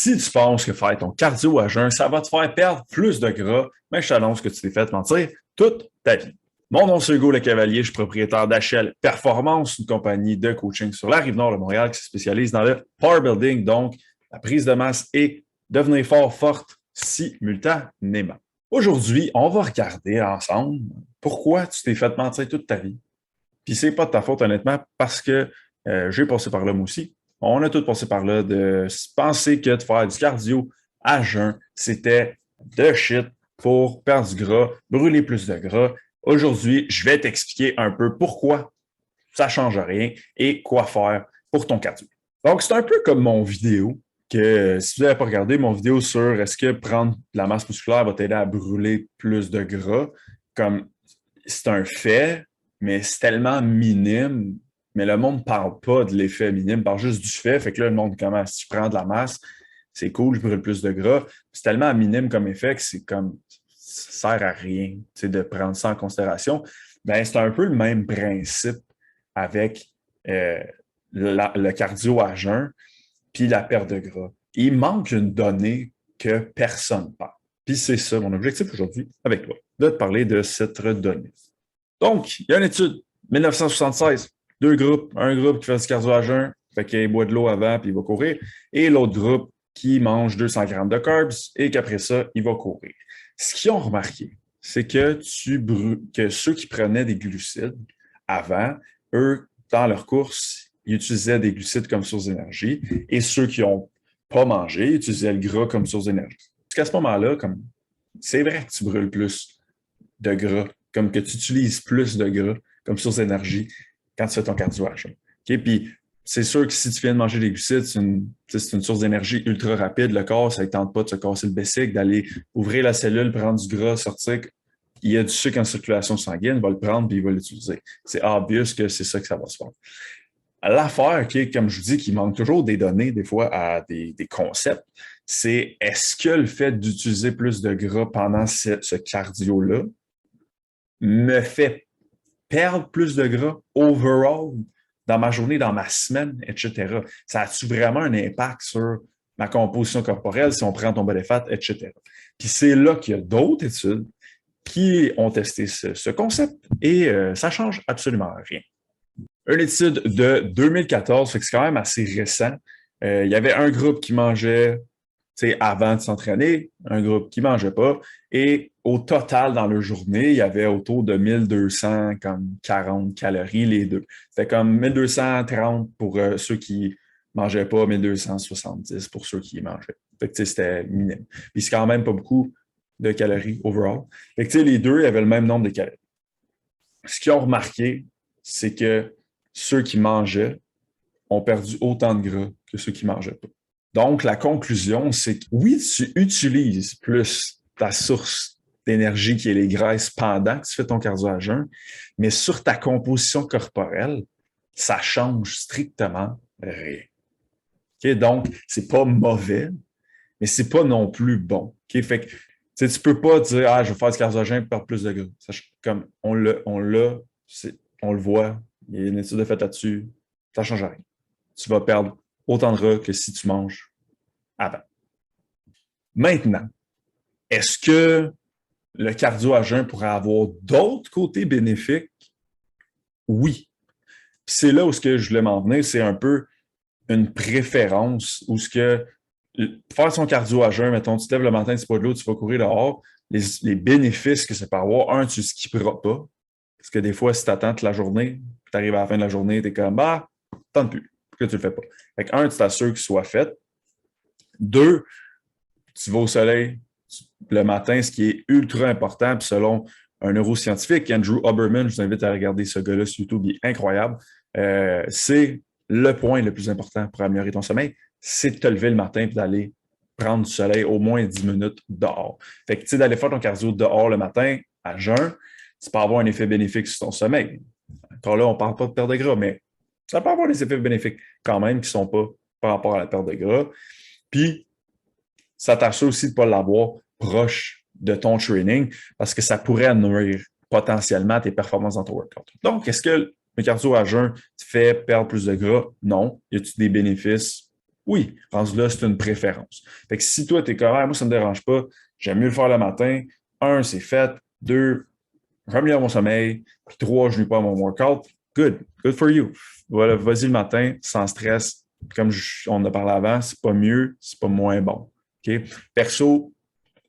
Si tu penses que faire ton cardio à jeun, ça va te faire perdre plus de gras, mais je t'annonce que tu t'es fait mentir toute ta vie. Mon nom, c'est Hugo Le Cavalier, je suis propriétaire d'HL Performance, une compagnie de coaching sur la Rive-Nord de Montréal qui se spécialise dans le power building, donc la prise de masse et devenir fort, forte simultanément. Aujourd'hui, on va regarder ensemble pourquoi tu t'es fait mentir toute ta vie. Puis c'est pas de ta faute, honnêtement, parce que j'ai passé par là, moi aussi. On a tous passé par là de penser que de faire du cardio à jeun, c'était de shit pour perdre du gras, brûler plus de gras. Aujourd'hui, je vais t'expliquer un peu pourquoi ça ne change rien et quoi faire pour ton cardio. Donc, c'est un peu comme mon vidéo que si vous n'avez pas regardé, mon vidéo sur est-ce que prendre de la masse musculaire va t'aider à brûler plus de gras, comme c'est un fait, mais c'est tellement minime, mais le monde ne parle pas de l'effet minime, parle juste du fait que là, le monde commence, si je prends de la masse, c'est cool, je brûle plus de gras. C'est tellement minime comme effet que c'est comme, ça sert à rien de prendre ça en considération. Ben, c'est un peu le même principe avec le cardio à jeun puis la perte de gras. Il manque une donnée que personne ne parle. Puis c'est ça mon objectif aujourd'hui avec toi, de te parler de cette donnée. Donc, il y a une étude, 1976, deux groupes. Un groupe qui fait du cardio à jeun, fait qu'il boit de l'eau avant puis il va courir, et l'autre groupe qui mange 200 grammes de carbs et qu'après ça, il va courir. Ce qu'ils ont remarqué, c'est que ceux qui prenaient des glucides avant, eux, dans leur course, ils utilisaient des glucides comme source d'énergie, et ceux qui n'ont pas mangé utilisaient le gras comme source d'énergie. Parce qu'à ce moment-là, c'est vrai que tu brûles plus de gras, comme que tu utilises plus de gras comme source d'énergie quand tu fais ton cardio à jeun. Okay? Puis c'est sûr que si tu viens de manger des glucides, c'est une source d'énergie ultra rapide. Le corps, ça ne tente pas de se casser le bessic, d'aller ouvrir la cellule, prendre du gras, sortir. Il y a du sucre en circulation sanguine, il va le prendre puis il va l'utiliser. C'est obvious que c'est ça que ça va se faire. L'affaire, comme je vous dis, qui manque toujours des données, des fois, à des concepts, c'est est-ce que le fait d'utiliser plus de gras pendant ce cardio-là me fait perdre plus de gras overall dans ma journée, dans ma semaine, etc. Ça a-tu vraiment un impact sur ma composition corporelle si on prend ton body fat, etc. Puis c'est là qu'il y a d'autres études qui ont testé ce concept et ça change absolument rien. Une étude de 2014, fait que c'est quand même assez récent. Il y avait un groupe qui mangeait avant de s'entraîner, un groupe qui ne mangeait pas. Et au total, dans leur journée, il y avait autour de 1240 calories, les deux. C'était comme 1230 pour ceux qui ne mangeaient pas, 1270 pour ceux qui mangeaient. Fait que c'était minime. Puis c'est quand même pas beaucoup de calories overall. Fait que les deux avaient le même nombre de calories. Ce qu'ils ont remarqué, c'est que ceux qui mangeaient ont perdu autant de gras que ceux qui ne mangeaient pas. Donc, la conclusion, c'est que oui, tu utilises plus ta source d'énergie qui est les graisses pendant que tu fais ton cardio à jeun, mais sur ta composition corporelle, ça change strictement rien. Okay? Donc, c'est pas mauvais, mais c'est pas non plus bon. Okay? Fait que tu peux pas dire je vais faire du cardio à jeun pour perdre plus de gras. Ça, comme on le voit, il y a une étude de fait là-dessus, ça ne change rien. Tu vas perdre autant de gras que si tu manges avant. Maintenant, est-ce que le cardio à jeun pourrait avoir d'autres côtés bénéfiques? Oui. Puis c'est là où ce que je voulais m'en venir, c'est un peu une préférence où ce que faire son cardio à jeun, mettons, tu te lèves le matin, tu bois de l'eau, tu vas courir dehors, les bénéfices que ça peut avoir, tu ne skipperas pas. Parce que des fois, si tu attends toute la journée, tu arrives à la fin de la journée, tu es comme tente plus. Pourquoi tu ne le fais pas? Fait que, tu t'assures qu'il soit fait. 2, tu vas au soleil le matin, ce qui est ultra important, puis selon un neuroscientifique, Andrew Huberman, je vous invite à regarder ce gars-là sur YouTube, il est incroyable. C'est le point le plus important pour améliorer ton sommeil, c'est de te lever le matin et d'aller prendre du soleil au moins 10 minutes dehors. Fait que, tu sais, d'aller faire ton cardio dehors le matin, à jeun, ça peut avoir un effet bénéfique sur ton sommeil. Encore là, on ne parle pas de perte de gras, mais ça peut avoir des effets bénéfiques quand même qui ne sont pas par rapport à la perte de gras. Puis, ça t'assure aussi de ne pas l'avoir proche de ton training parce que ça pourrait nuire potentiellement tes performances dans ton workout. Donc, est-ce que le cardio à jeun te fait perdre plus de gras? Non. Y a-t-il des bénéfices? Oui, rendu là, c'est une préférence. Fait que si toi, tu es correct, moi, ça ne me dérange pas, j'aime mieux le faire le matin. Un, c'est fait. Deux, j'améliore mon sommeil. Puis trois, je nuis pas à mon workout. Good for you. Voilà, vas-y le matin, sans stress. Comme on en a parlé avant, c'est pas mieux, c'est pas moins bon. OK? Perso,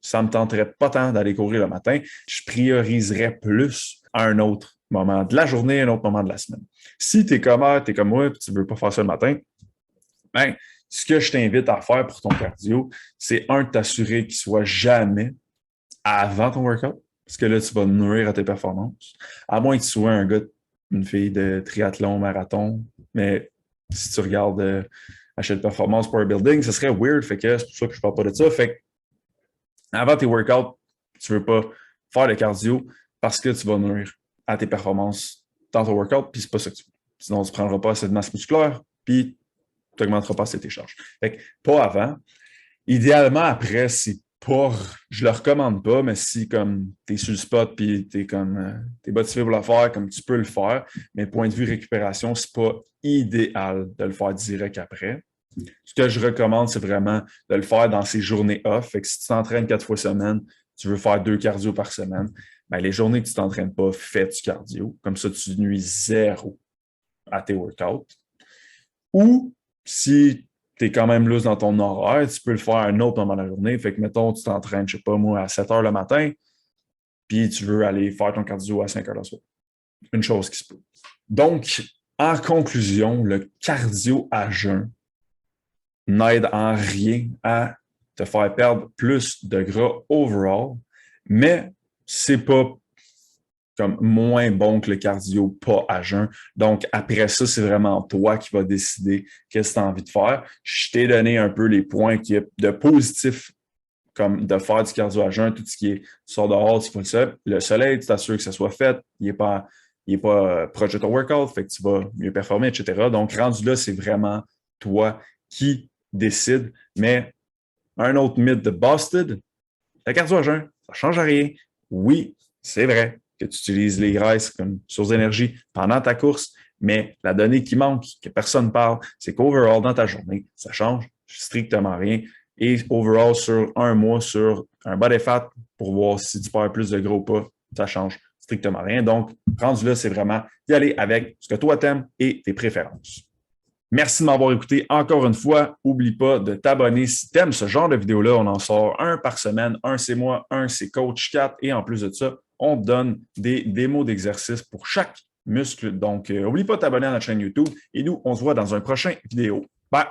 ça ne me tenterait pas tant d'aller courir le matin. Je prioriserais plus à un autre moment de la journée, un autre moment de la semaine. Si tu es comme moi, et tu ne veux pas faire ça le matin, ben, ce que je t'invite à faire pour ton cardio, c'est un, de t'assurer qu'il soit jamais avant ton workout, parce que là, tu vas nuire à tes performances. À moins que tu sois un gars, une fille de triathlon, marathon, mais si tu regardes achète performance power building, ça serait weird, fait que c'est pour ça que je parle pas de ça. Fait que avant tes workouts, tu ne veux pas faire le cardio parce que tu vas nuire à tes performances dans ton workout, puis c'est pas ça que tu veux. Sinon, tu ne prendras pas assez de masse musculaire, puis tu n'augmenteras pas assez tes charges. Fait que pas avant. Idéalement, après, c'est pas, je le recommande pas, mais si comme tu es sur le spot puis t'es motivé pour le faire, comme tu peux le faire, mais point de vue récupération, c'est pas idéal de le faire direct après. Ce que je recommande, c'est vraiment de le faire dans ces journées off. Fait que si tu t'entraînes 4 fois semaine, tu veux faire 2 cardio par semaine, ben les journées que tu ne t'entraînes pas, fais du cardio. Comme ça, tu nuis zéro à tes workouts. Ou si tu es quand même loose dans ton horaire, tu peux le faire à un autre moment de la journée. Fait que, mettons, tu t'entraînes, je sais pas moi, à 7 heures le matin, puis tu veux aller faire ton cardio à 5 heures le soir. Une chose qui se peut. Donc, en conclusion, le cardio à jeun n'aide en rien à te faire perdre plus de gras overall, mais c'est pas comme moins bon que le cardio pas à jeun. Donc, après ça, c'est vraiment toi qui vas décider qu'est-ce que tu as envie de faire. Je t'ai donné un peu les points qui est de positif, comme de faire du cardio à jeun, tout ce qui est tu sors dehors, tu fais le soleil, tu t'assures que ça soit fait, il n'est pas proche de ton workout, fait que tu vas mieux performer, etc. Donc, rendu là, c'est vraiment toi qui décide. Mais un autre mythe de Busted, le cardio à jeun, ça ne change rien. Oui, c'est vrai que tu utilises les graisses comme source d'énergie pendant ta course, mais la donnée qui manque, que personne ne parle, c'est qu'overall, dans ta journée, ça change strictement rien. Et overall, sur un mois, sur un body fat, pour voir si tu perds plus de gros ou pas, ça change strictement rien. Donc, rendu là, c'est vraiment d'y aller avec ce que toi t'aimes et tes préférences. Merci de m'avoir écouté encore une fois. N'oublie pas de t'abonner si tu aimes ce genre de vidéo-là. On en sort un par semaine. Un, c'est moi. Un, c'est Coach 4. Et en plus de ça, on te donne des démos d'exercices pour chaque muscle. Donc, n'oublie pas de t'abonner à notre chaîne YouTube. Et nous, on se voit dans un prochain vidéo. Bye!